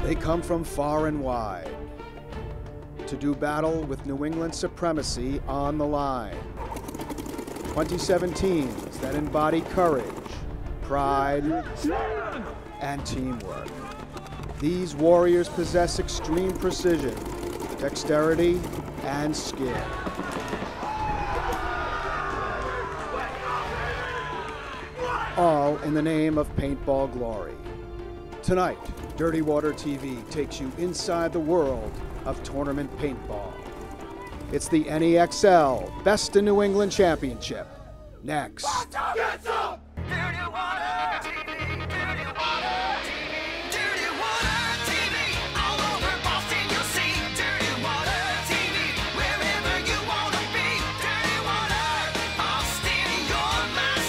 They come from far and wide to do battle with New England supremacy on the line. 27 teams that embody courage, pride, and teamwork. These warriors possess extreme precision, dexterity, and skill. All in the name of paintball glory. Tonight, Dirty Water TV takes you inside the world of tournament paintball. It's the NEXL Best in New England Championship. Next.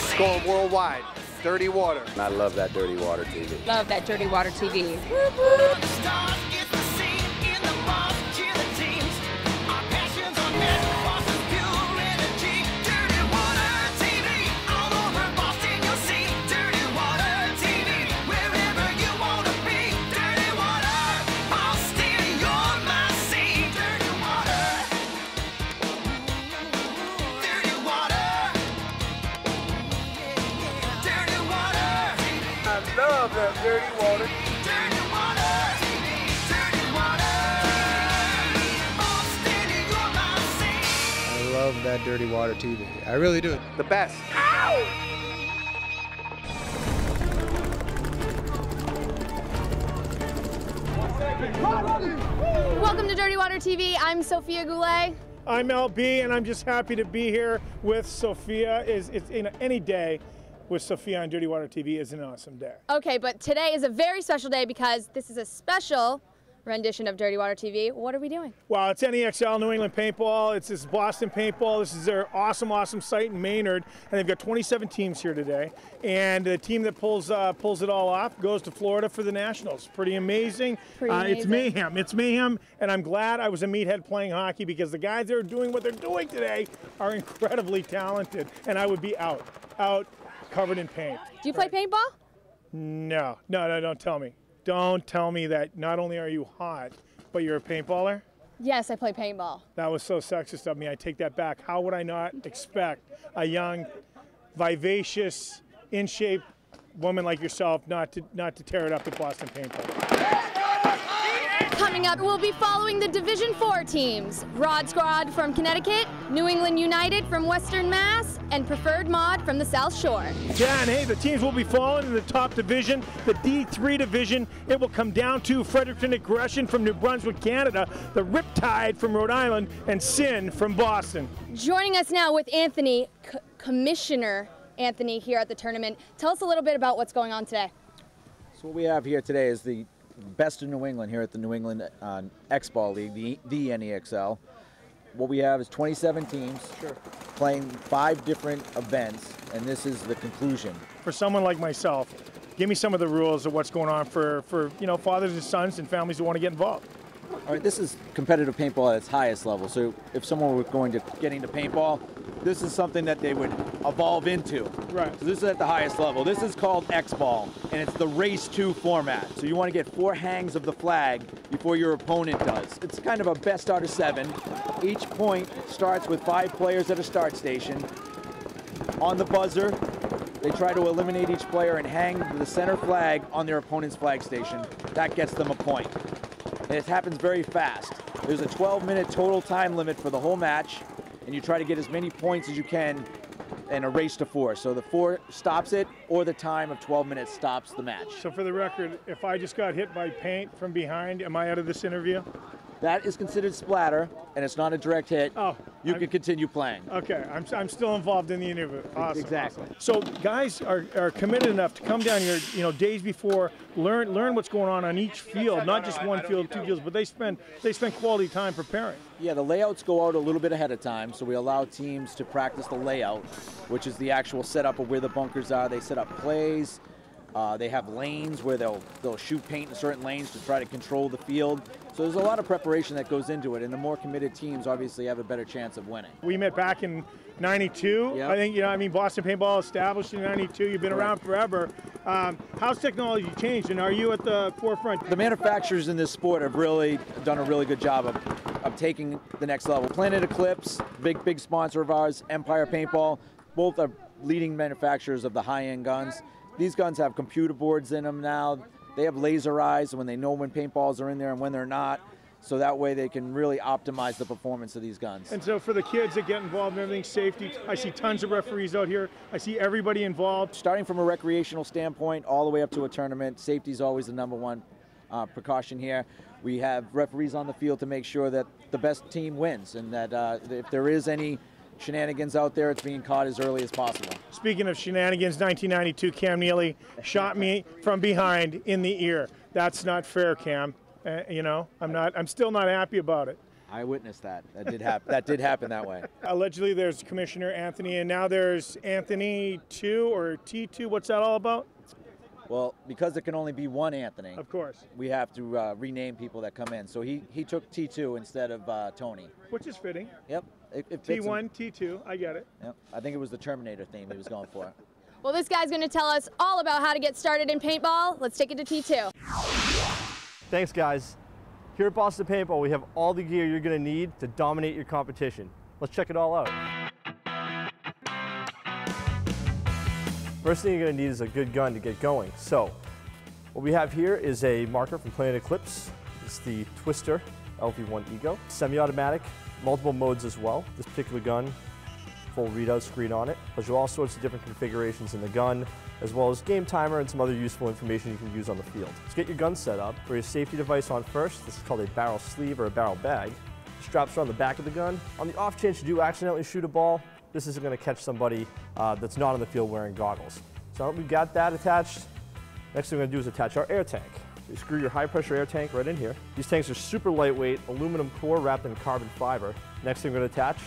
It's going worldwide. Dirty Water. I love that Dirty Water TV. Love that Dirty Water TV. Whoop, whoop. I love that Dirty Water. Dirty water, dirty water. I love that Dirty Water TV. I really do. The best. Ow! Welcome to Dirty Water TV. I'm Sophia Goulet. I'm LB, and I'm just happy to be here with Sophia. It's any day with Sophia on Dirty Water TV is an awesome day. Okay, but today is a very special day because this is a special rendition of Dirty Water TV. What are we doing? Well, it's NEXL, New England Paintball. It's this Boston Paintball. This is their awesome site in Maynard, and they've got 27 teams here today. And the team that pulls it all off goes to Florida for the Nationals. Pretty amazing. It's mayhem. It's mayhem, and I'm glad I was a meathead playing hockey because the guys that are doing what they're doing today are incredibly talented, and I would be out covered in paint. Do you play paintball? No, don't tell me. Don't tell me that not only are you hot, but you're a paintballer? Yes, I play paintball. That was so sexist of me. I take that back. How would I not expect a young, vivacious, in shape woman like yourself not to tear it up at Boston Paintball? Coming up, we'll be following the Division 4 teams. Rod Squad from Connecticut, New England United from Western Mass, and Preferred Mod from the South Shore. Yeah, and hey, the teams will be following in the top division, the D3 division. It will come down to Fredericton Aggression from New Brunswick, Canada, the Riptide from Rhode Island, and Sin from Boston. Joining us now with Anthony, Commissioner Anthony here at the tournament. Tell us a little bit about what's going on today. So what we have here today is the Best in New England here at the New England X-Ball League, the NEXL. What we have is 27 teams playing 5 different events, and this is the conclusion. For someone like myself, give me some of the rules of what's going on for fathers and sons and families who want to get involved. All right, this is competitive paintball at its highest level. So if someone were going to get into paintball, this is something that they would evolve into. Right. So this is at the highest level. This is called X-Ball, and it's the Race 2 format. So you want to get 4 hangs of the flag before your opponent does. It's kind of a best out of 7. Each point starts with 5 players at a start station. On the buzzer, they try to eliminate each player and hang the center flag on their opponent's flag station. That gets them a point. And it happens very fast. There's a 12-minute total time limit for the whole match, and you try to get as many points as you can in a race to 4. So the 4 stops it, or the time of 12 minutes stops the match. So for the record, if I just got hit by paint from behind, am I out of this interview? That is considered splatter, and it's not a direct hit. Oh, you can continue playing. Okay, I'm still involved in the interview. Awesome. Exactly. Awesome. So guys are committed enough to come down here, days before, learn what's going on each field, not just one field, 2 fields, but they spend quality time preparing. Yeah, the layouts go out a little bit ahead of time, so we allow teams to practice the layout, which is the actual setup of where the bunkers are. They set up plays. They have lanes where they'll shoot paint in certain lanes to try to control the field. So there's a lot of preparation that goes into it, and the more committed teams obviously have a better chance of winning. We met back in '92. Yep. I think, you know, I mean, Boston Paintball established in '92. You've been around forever. How's technology changed, and are you at the forefront? The manufacturers in this sport have really done a really good job of taking the next level. Planet Eclipse, big sponsor of ours, Empire Paintball, both are leading manufacturers of the high-end guns. These guns have computer boards in them now. They have laser eyes when they know when paintballs are in there and when they're not. So that way they can really optimize the performance of these guns. And so for the kids that get involved in everything, safety, I see tons of referees out here. I see everybody involved. Starting from a recreational standpoint all the way up to a tournament, safety is always the #1 precaution here. We have referees on the field to make sure that the best team wins, and that if there is any shenanigans out there, it's being caught as early as possible. Speaking of shenanigans, 1992, Cam Neely shot me from behind in the ear. That's not fair, Cam. You know, I'm still not happy about it. I witnessed that. That did happen. That did happen that way. Allegedly, there's Commissioner Anthony, and now there's Anthony 2 or T2. What's that all about? Well, because there can only be one Anthony, Of course. we have to rename people that come in. So he took T2 instead of Tony. Which is fitting. Yep. It fits him. T1, T2, I get it. Yep. I think it was the Terminator theme he was going for. Well, this guy's going to tell us all about how to get started in paintball. Let's take it to T2. Thanks, guys. Here at Boston Paintball, we have all the gear you're going to need to dominate your competition. Let's check it all out. First thing you're going to need is a good gun to get going. So, what we have here is a marker from Planet Eclipse. It's the Twister LV1 Ego. Semi-automatic, multiple modes as well. This particular gun, full readout screen on it. There's all sorts of different configurations in the gun, as well as game timer and some other useful information you can use on the field. Let's get your gun set up. For your safety device on first, this is called a barrel sleeve or a barrel bag. The straps are on the back of the gun. On the off chance you do accidentally shoot a ball, this isn't going to catch somebody that's not on the field wearing goggles. So we've got that attached. Next thing we're going to do is attach our air tank. You screw your high pressure air tank right in here. These tanks are super lightweight, aluminum core wrapped in carbon fiber. Next thing we're going to attach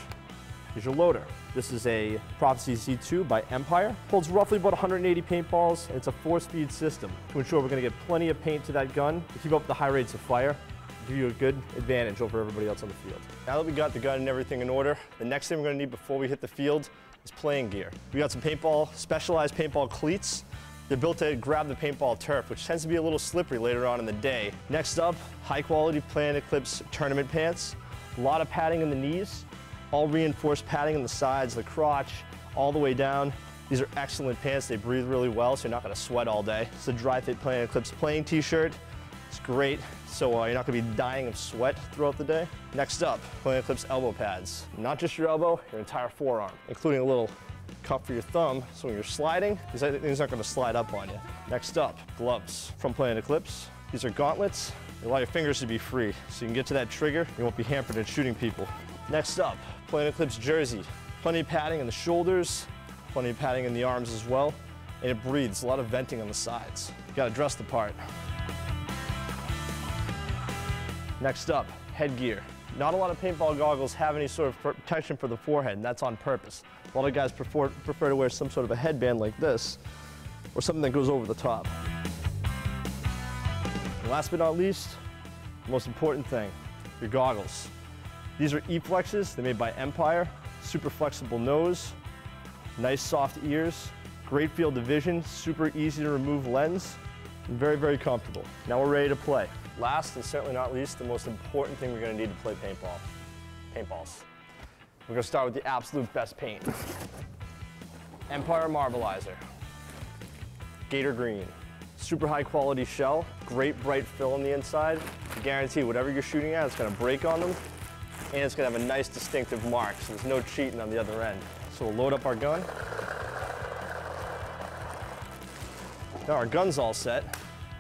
is your loader. This is a Prophecy Z2 by Empire. Holds roughly about 180 paintballs, and it's a 4-speed system to ensure we're going to get plenty of paint to that gun to keep up the high rates of fire, give you a good advantage over everybody else on the field. Now that we got the gun and everything in order, the next thing we're going to need before we hit the field is playing gear. We got some specialized paintball cleats. They're built to grab the paintball turf, which tends to be a little slippery later on in the day. Next up, high quality Planet Eclipse tournament pants. A lot of padding in the knees, all reinforced padding in the sides, the crotch, all the way down. These are excellent pants. They breathe really well, so you're not gonna sweat all day. It's a dry fit Planet Eclipse playing t-shirt. It's great, so you're not gonna be dying of sweat throughout the day. Next up, Planet Eclipse elbow pads. Not just your elbow, your entire forearm, including a little cup for your thumb, so when you're sliding, these things aren't gonna slide up on you. Next up, gloves from Planet Eclipse. These are gauntlets. They allow your fingers to be free, so you can get to that trigger, you won't be hampered in shooting people. Next up, Planet Eclipse jersey. Plenty of padding in the shoulders, plenty of padding in the arms as well, and it breathes, a lot of venting on the sides. You gotta dress the part. Next up, headgear. Not a lot of paintball goggles have any sort of protection for the forehead, and that's on purpose. A lot of guys prefer to wear some sort of a headband like this, or something that goes over the top. And last but not least, the most important thing, your goggles. These are E-Flexes, they're made by Empire. Super flexible nose, nice soft ears, great field of vision, super easy to remove lens, and very, very comfortable. Now we're ready to play. Last and certainly not least, the most important thing we're gonna need to play paintball, paintballs. We're gonna start with the absolute best paint. Empire Marbleizer, Gator Green. Super high quality shell, great bright fill on the inside. Guarantee whatever you're shooting at, it's gonna break on them, and it's gonna have a nice distinctive mark, so there's no cheating on the other end. So we'll load up our gun. Now our gun's all set,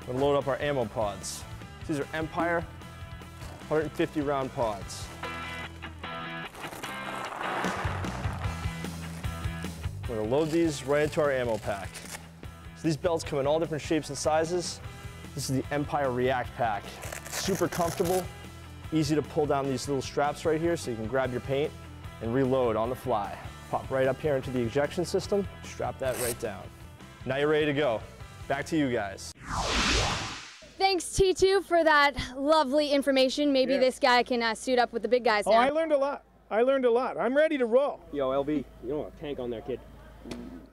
we're gonna load up our ammo pods. These are Empire 150 round pods. We're gonna load these right into our ammo pack. So these belts come in all different shapes and sizes. This is the Empire React pack. Super comfortable, easy to pull down these little straps right here so you can grab your paint and reload on the fly. Pop right up here into the ejection system, strap that right down. Now you're ready to go. Back to you guys. Thanks T2 for that lovely information. Maybe this guy can suit up with the big guys now. Oh, I learned a lot. I learned a lot. I'm ready to roll. Yo, LB, you don't want a tank on there, kid.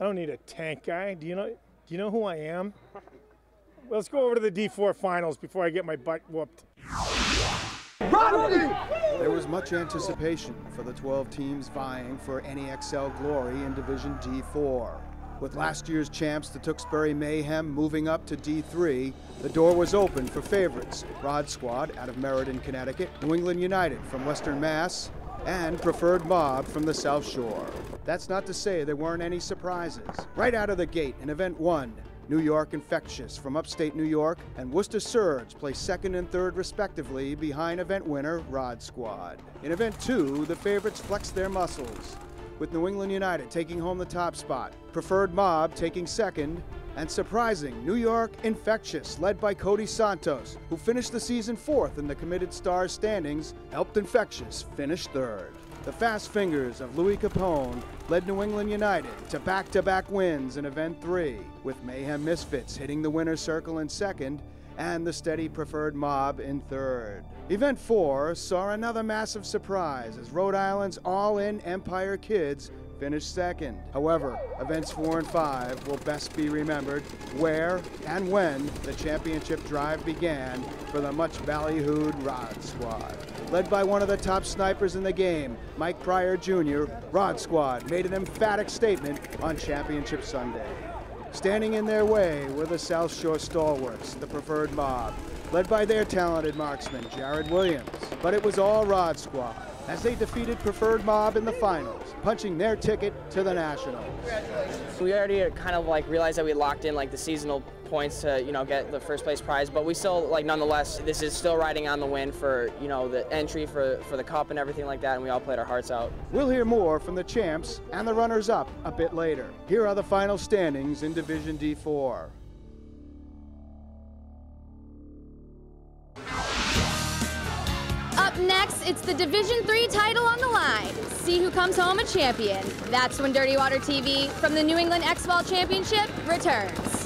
I don't need a tank guy. Do you know who I am? Let's go over to the D4 finals before I get my butt whooped. There was much anticipation for the 12 teams vying for NEXL glory in Division D4. With last year's champs, the Tewksbury Mayhem, moving up to D3, the door was open for favorites: Rod Squad out of Meriden, Connecticut, New England United from Western Mass, and Preferred Mob from the South Shore. That's not to say there weren't any surprises. Right out of the gate in Event 1, New York Infectious from upstate New York and Worcester Surge placed second and third respectively behind event winner Rod Squad. In Event 2, the favorites flexed their muscles, with New England United taking home the top spot, Preferred Mob taking second, and surprising New York Infectious, led by Cody Santos, who finished the season fourth in the Committed Stars standings, helped Infectious finish third. The fast fingers of Louis Capone led New England United to back-to-back wins in Event 3, with Mayhem Misfits hitting the winner's circle in second and the steady Preferred Mob in third. Event 4 saw another massive surprise as Rhode Island's all-in Empire Kids finished second. However, Events 4 and 5 will best be remembered where and when the championship drive began for the much ballyhooed Rod Squad. Led by one of the top snipers in the game, Mike Pryor Jr., Rod Squad made an emphatic statement on Championship Sunday. Standing in their way were the South Shore stalwarts, the Preferred Mob, led by their talented marksman, Jared Williams. But it was all Rod Squad as they defeated Preferred Mob in the finals, punching their ticket to the Nationals. We already kind of like realized that we locked in like the seasonal points to, you know, get the first place prize, but we still, like, nonetheless, this is still riding on the win for, you know, the entry for the cup and everything like that, and we all played our hearts out. We'll hear more from the champs and the runners-up a bit later. Here are the final standings in Division D4. Up next, it's the Division 3 title on the line. See who comes home a champion. That's when Dirty Water TV from the New England X-Ball Championship returns.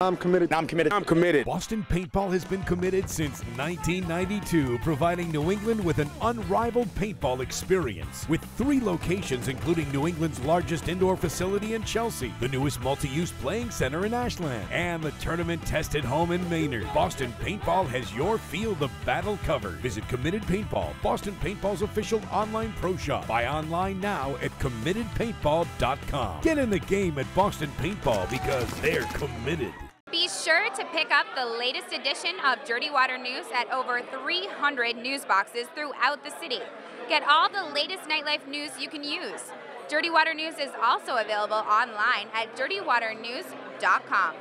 I'm committed. I'm committed. I'm committed. Boston Paintball has been committed since 1992, providing New England with an unrivaled paintball experience. With 3 locations, including New England's largest indoor facility in Chelsea, the newest multi-use playing center in Ashland, and the tournament-tested home in Maynard, Boston Paintball has your field of battle covered. Visit Committed Paintball, Boston Paintball's official online pro shop. Buy online now at CommittedPaintball.com. Get in the game at Boston Paintball because they're committed. Be sure to pick up the latest edition of Dirty Water News at over 300 news boxes throughout the city. Get all the latest nightlife news you can use. Dirty Water News is also available online at dirtywaternews.com.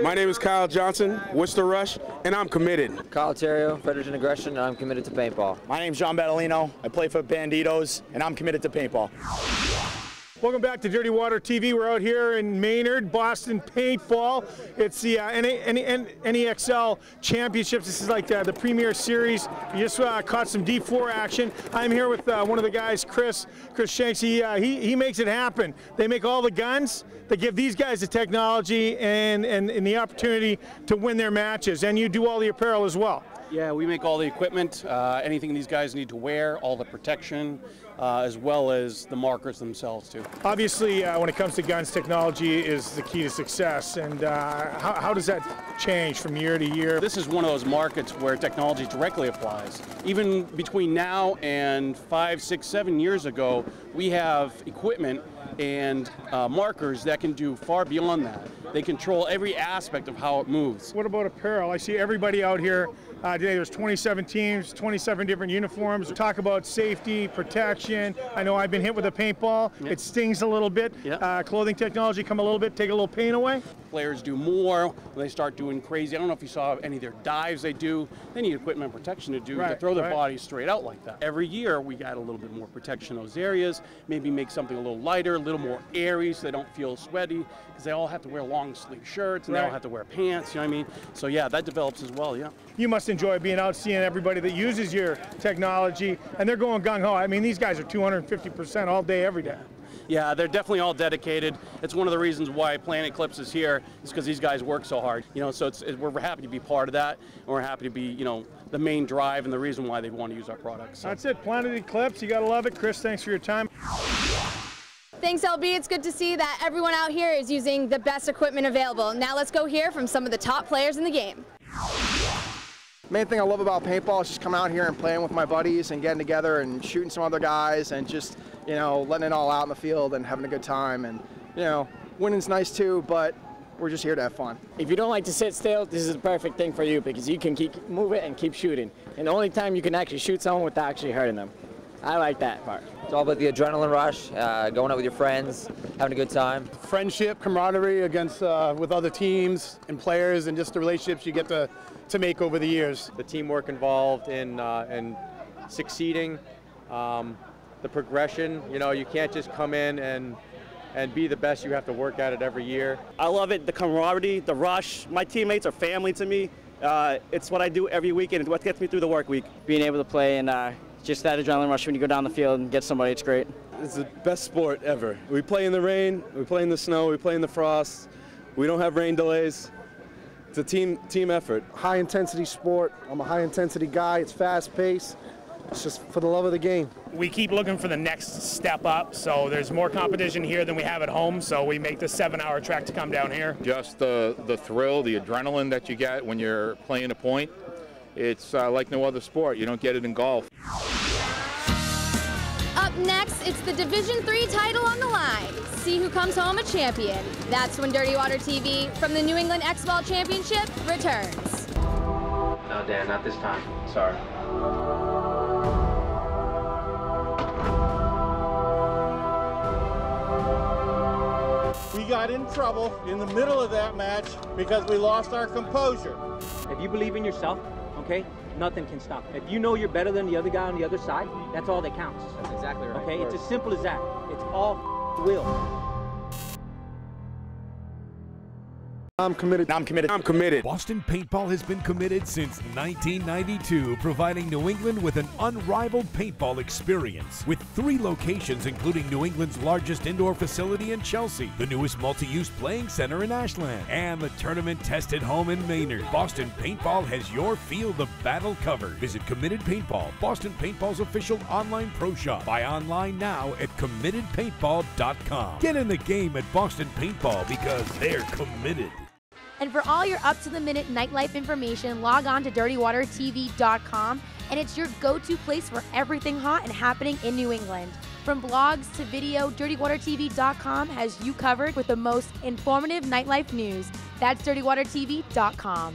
My name is Kyle Johnson, Worcester Rush, and I'm committed. Kyle Terrio, Federation Aggression, and I'm committed to paintball. My name's John Badalino. I play for Banditos, and I'm committed to paintball. Welcome back to Dirty Water TV. We're out here in Maynard, Boston Paintball. It's the NEXL Championships. This is like the premier series. You just caught some D4 action. I'm here with one of the guys, Chris Shanks. He makes it happen. They make all the guns. They give these guys the technology and the opportunity to win their matches. And you do all the apparel as well. Yeah, we make all the equipment, anything these guys need to wear, all the protection, as well as the markers themselves too. Obviously, when it comes to guns, technology is the key to success. And how does that change from year to year? This is one of those markets where technology directly applies. Even between now and 5, 6, 7 years ago, we have equipment and markers that can do far beyond that. They control every aspect of how it moves. What about apparel? I see everybody out here today. There's 27 teams, 27 different uniforms. Talk about safety, protection. I know I've been hit with a paintball. Yep. It stings a little bit. Yep. Clothing technology come a little bit, take a little pain away. Players do more when they start doing crazy. I don't know if you saw any of their dives they do. They need equipment and protection to do to throw their bodies straight out like that. Every year we got a little bit more protection in those areas. Maybe make something a little lighter, a little more airy so they don't feel sweaty, because they all have to wear long sleeve shirts and they all have to wear pants, you know what I mean? So yeah, that develops as well, yeah. You must enjoy being out seeing everybody that uses your technology, and they're going gung-ho. I mean, these guys are 250% all day, every day. Yeah, they're definitely all dedicated. It's one of the reasons why Planet Eclipse is here, is because these guys work so hard. You know, so we're happy to be part of that, and we're happy to be, you know, the main drive and the reason why they want to use our products. So. That's it, Planet Eclipse. You gotta love it. Chris, thanks for your time. Thanks, LB. It's good to see that everyone out here is using the best equipment available. Now let's go hear from some of the top players in the game. Main thing I love about paintball is just coming out here and playing with my buddies and getting together and shooting some other guys and just, you know, letting it all out in the field and having a good time. And, you know, winning's nice too, but we're just here to have fun. If you don't like to sit still, this is the perfect thing for you because you can keep moving and keep shooting. And the only time you can actually shoot someone without actually hurting them. I like that part. It's all about the adrenaline rush, going out with your friends, having a good time. Friendship, camaraderie against with other teams and players, and just the relationships you get to make over the years. The teamwork involved in succeeding, the progression. You know, you can't just come in and be the best. You have to work at it every year. I love it, the camaraderie, the rush. My teammates are family to me. It's what I do every week, and it's what gets me through the work week. Being able to play and just that adrenaline rush when you go down the field and get somebody, it's great. It's the best sport ever. We play in the rain, we play in the snow, we play in the frost. We don't have rain delays. It's a team effort. High intensity sport. I'm a high intensity guy. It's fast paced. It's just for the love of the game. We keep looking for the next step up, so there's more competition here than we have at home, so we make the 7-hour trek to come down here. Just the thrill, the adrenaline that you get when you're playing a point. It's like no other sport. You don't get it in golf. Up next, it's the Division III title on the line. See who comes home a champion. That's when Dirty Water TV from the New England X-Ball Championship returns. No, Dan, not this time. Sorry. We got in trouble in the middle of that match because we lost our composure. If you believe in yourself, okay, nothing can stop it. If you know you're better than the other guy on the other side, that's all that counts. That's exactly right. Okay, it's as simple as that. It's all will. I'm committed. I'm committed. I'm committed. Boston Paintball has been committed since 1992, providing New England with an unrivaled paintball experience. With 3 locations, including New England's largest indoor facility in Chelsea, the newest multi-use playing center in Ashland, and the tournament-tested home in Maynard, Boston Paintball has your field of battle covered. Visit Committed Paintball, Boston Paintball's official online pro shop. Buy online now at CommittedPaintball.com. Get in the game at Boston Paintball because they're committed. And for all your up-to-the-minute nightlife information, log on to DirtyWaterTV.com, and it's your go-to place for everything hot and happening in New England. From blogs to video, DirtyWaterTV.com has you covered with the most informative nightlife news. That's DirtyWaterTV.com.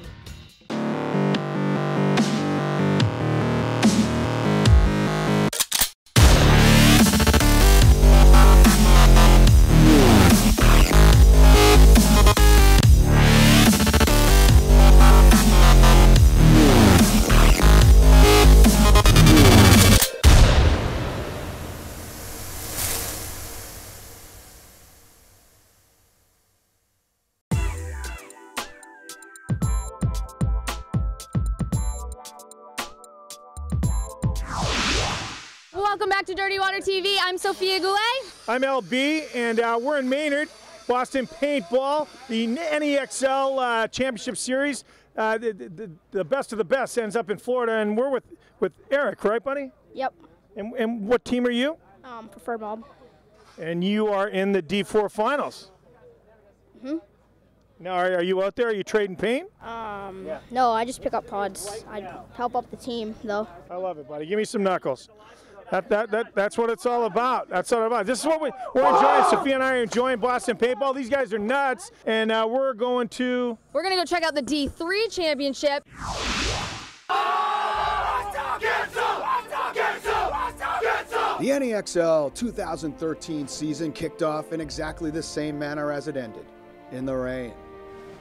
Welcome back to Dirty Water TV. I'm Sophia Goulet. I'm LB, and we're in Maynard, Boston Paintball, the NEXL Championship Series. The best of the best ends up in Florida, and we're with Eric, right, buddy? Yep. And what team are you? Preferred mod. And you are in the D4 finals. Mm-hmm. Now, are you out there? Are you trading paint? No, I just pick up pods. I help up the team, though. I love it, buddy. Give me some knuckles. That's what it's all about. That's all about. This is what we're enjoying. Sophia and I are enjoying Boston Paintball. These guys are nuts, and we're going to go check out the D3 championship. The NEXL 2013 season kicked off in exactly the same manner as it ended, in the rain.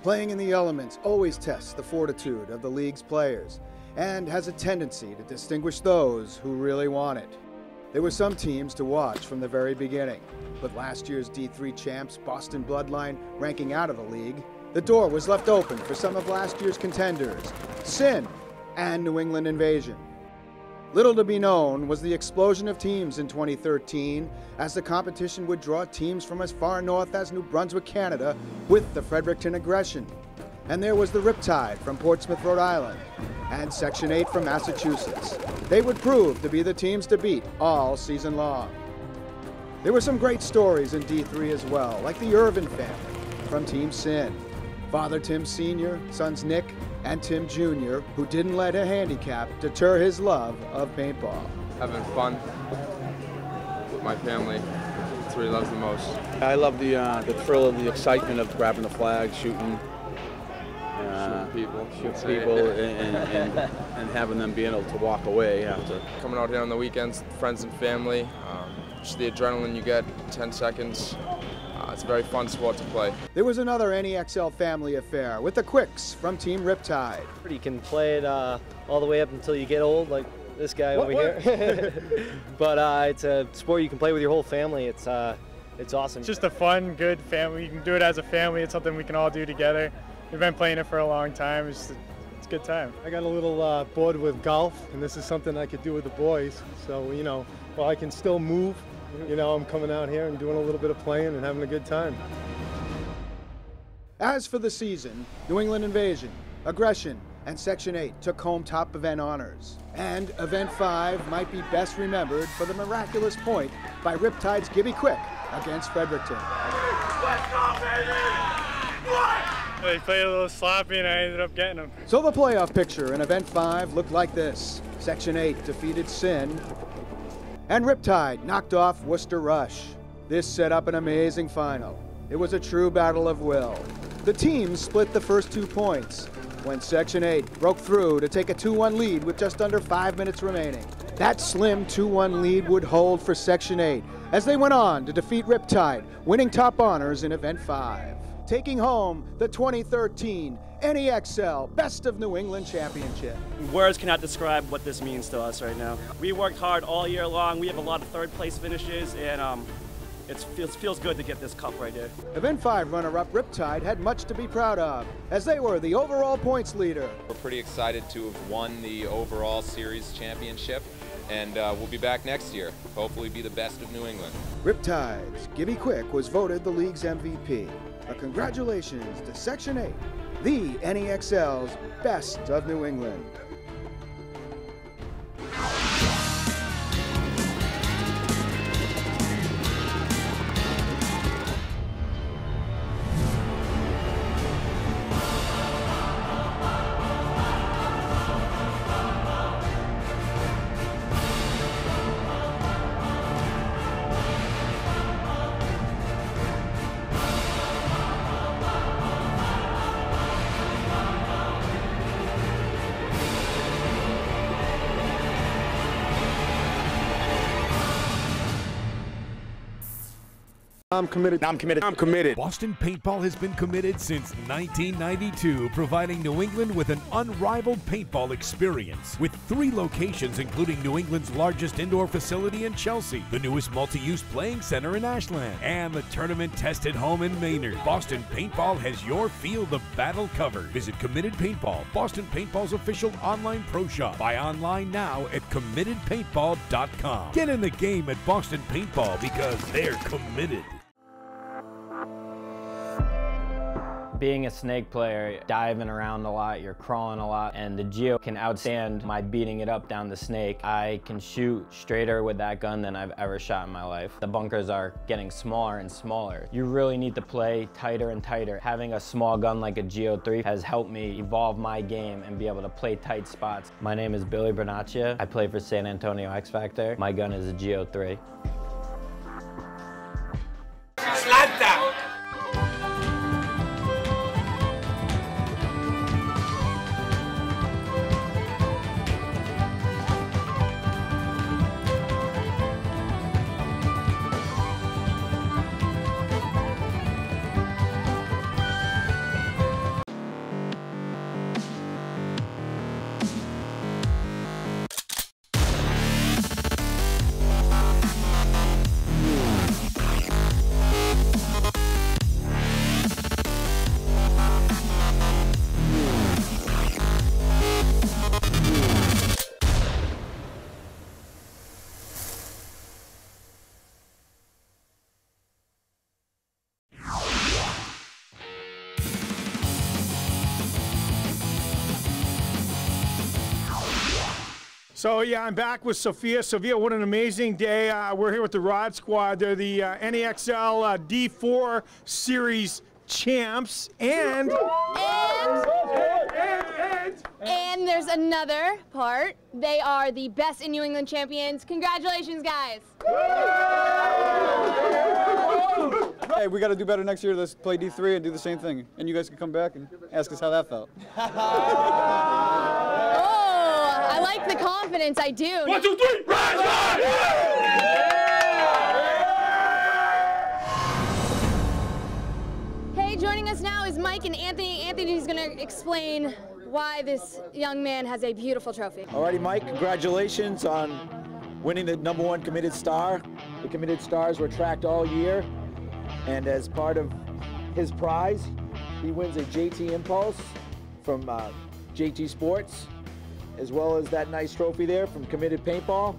Playing in the elements always tests the fortitude of the league's players and has a tendency to distinguish those who really want it. There were some teams to watch from the very beginning, with last year's D3 champs Boston Bloodline ranking out of the league. The door was left open for some of last year's contenders, Sin and New England Invasion. Little to be known was the explosion of teams in 2013, as the competition would draw teams from as far north as New Brunswick, Canada, with the Fredericton Aggression. And there was the Riptide from Portsmouth, Rhode Island, and Section 8 from Massachusetts. They would prove to be the teams to beat all season long. There were some great stories in D3 as well, like the Irvin family from Team Sin. Father Tim Sr., sons Nick and Tim Jr., who didn't let a handicap deter his love of paintball. Having fun with my family. That's what he loves the most. I love the thrill of the excitement of grabbing the flag, shooting people, and having them being able to walk away after. Coming out here on the weekends, friends and family, just the adrenaline you get in 10 seconds. It's a very fun sport to play. There was another NEXL family affair with the Quicks from Team Riptide. You can play it all the way up until you get old, like this guy over here. But it's a sport you can play with your whole family. It's awesome. It's just a fun, good family. You can do it as a family. It's something we can all do together. We've been playing it for a long time. It's a good time. I got a little bored with golf, and this is something I could do with the boys. So, while I can still move, I'm coming out here and doing a little bit of playing and having a good time. As for the season, New England Invasion, Aggression, and Section 8 took home top event honors. And Event 5 might be best remembered for the miraculous point by Riptide's Gibby Quick against Fredericton. They played a little sloppy and I ended up getting them. So the playoff picture in Event 5 looked like this. Section 8 defeated Sin, and Riptide knocked off Worcester Rush. This set up an amazing final. It was a true battle of will. The teams split the first 2 points when Section 8 broke through to take a 2-1 lead with just under 5 minutes remaining. That slim 2-1 lead would hold for Section 8 as they went on to defeat Riptide, winning top honors in Event 5, taking home the 2013 NEXL Best of New England Championship. Words cannot describe what this means to us right now. We worked hard all year long. We have a lot of third place finishes, and it feels good to get this cup right here. Event 5 runner-up Riptide had much to be proud of, as they were the overall points leader. We're pretty excited to have won the overall series championship, and we'll be back next year. Hopefully be the best of New England. Riptide's Gibby Quick was voted the league's MVP. A congratulations to Section 8, the NEXL's Best of New England. I'm committed. I'm committed. I'm committed. Boston Paintball has been committed since 1992, providing New England with an unrivaled paintball experience. With 3 locations, including New England's largest indoor facility in Chelsea, the newest multi-use playing center in Ashland, and the tournament-tested home in Maynard, Boston Paintball has your field of battle covered. Visit Committed Paintball, Boston Paintball's official online pro shop. Buy online now at CommittedPaintball.com. Get in the game at Boston Paintball because they're committed. Being a snake player, diving around a lot, you're crawling a lot, and the Geo can outstand my beating it up down the snake. I can shoot straighter with that gun than I've ever shot in my life. The bunkers are getting smaller and smaller. You really need to play tighter and tighter. Having a small gun like a Geo 3 has helped me evolve my game and be able to play tight spots. My name is Billy Bernaccia. I play for San Antonio X Factor. My gun is a Geo 3. So yeah, I'm back with Sophia. Sophia, what an amazing day. We're here with the Rod Squad. They're the NEXL D4 Series champs. And there's another part. They are the best in New England champions. Congratulations, guys. Hey, we got to do better next year. Let's play D3 and do the same thing. And you guys can come back and ask us how that felt. I like the confidence, I do. 1, 2, 3, rise, rise! Hey, joining us now is Mike and Anthony. Anthony's going to explain why this young man has a beautiful trophy. Alrighty, Mike, congratulations on winning the #1 committed star. The committed stars were tracked all year, and as part of his prize, he wins a JT Impulse from JT Sports, as well as that nice trophy there from Committed Paintball.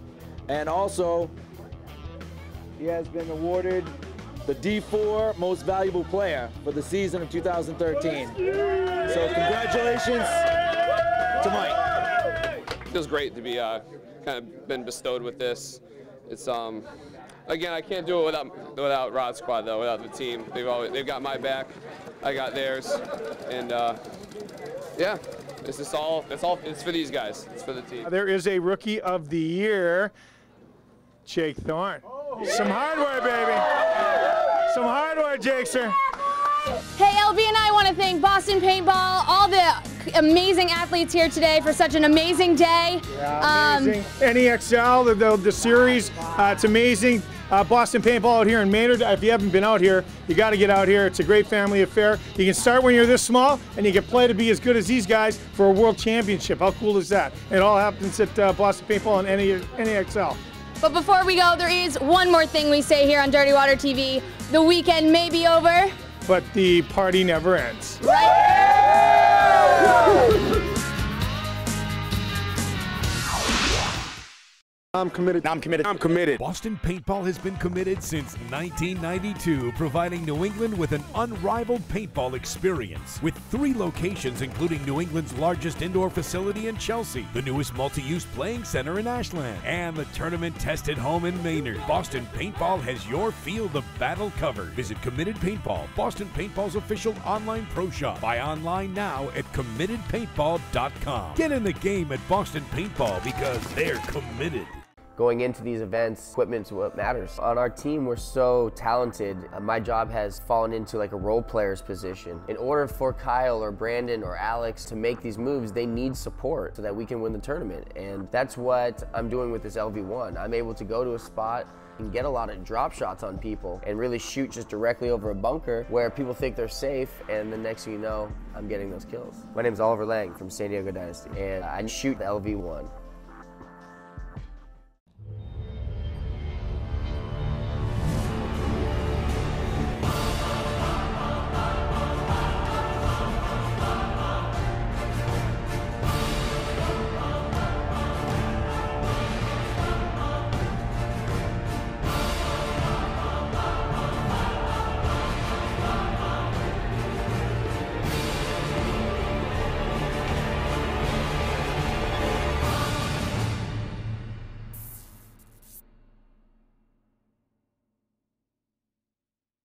And also, he has been awarded the D4 Most Valuable Player for the season of 2013. So congratulations to Mike. It feels great to be kind of been bestowed with this. It's again, I can't do it without Rod Squad though, without the team. They've got my back, I got theirs, and yeah. It's for these guys. It's for the team. There is a Rookie of the Year, Jake Thorne. Some hardware, baby. Some hardware, Jake, sir. Hey, LB and I want to thank Boston Paintball, all the amazing athletes here today for such an amazing day. Yeah, amazing. NEXL, the series, it's amazing. Boston Paintball out here in Maynard. If you haven't been out here, you got to get out here. It's a great family affair. You can start when you're this small, and you can play to be as good as these guys for a world championship. How cool is that? It all happens at Boston Paintball and NEXL. But before we go, there is one more thing we say here on Dirty Water TV. The weekend may be over, but the party never ends. Right? I'm committed. I'm committed. I'm committed. Boston Paintball has been committed since 1992, providing New England with an unrivaled paintball experience. With 3 locations, including New England's largest indoor facility in Chelsea, the newest multi-use playing center in Ashland, and the tournament-tested home in Maynard. Boston Paintball has your field of battle covered. Visit Committed Paintball, Boston Paintball's official online pro shop. Buy online now at CommittedPaintball.com. Get in the game at Boston Paintball because they're committed. Going into these events, equipment's what matters. On our team, we're so talented. My job has fallen into like a role player's position. In order for Kyle or Brandon or Alex to make these moves, they need support so that we can win the tournament. And that's what I'm doing with this LV1. I'm able to go to a spot and get a lot of drop shots on people and really shoot just directly over a bunker where people think they're safe, and the next thing you know, I'm getting those kills. My name's Oliver Lang from San Diego Dynasty, and I shoot the LV1.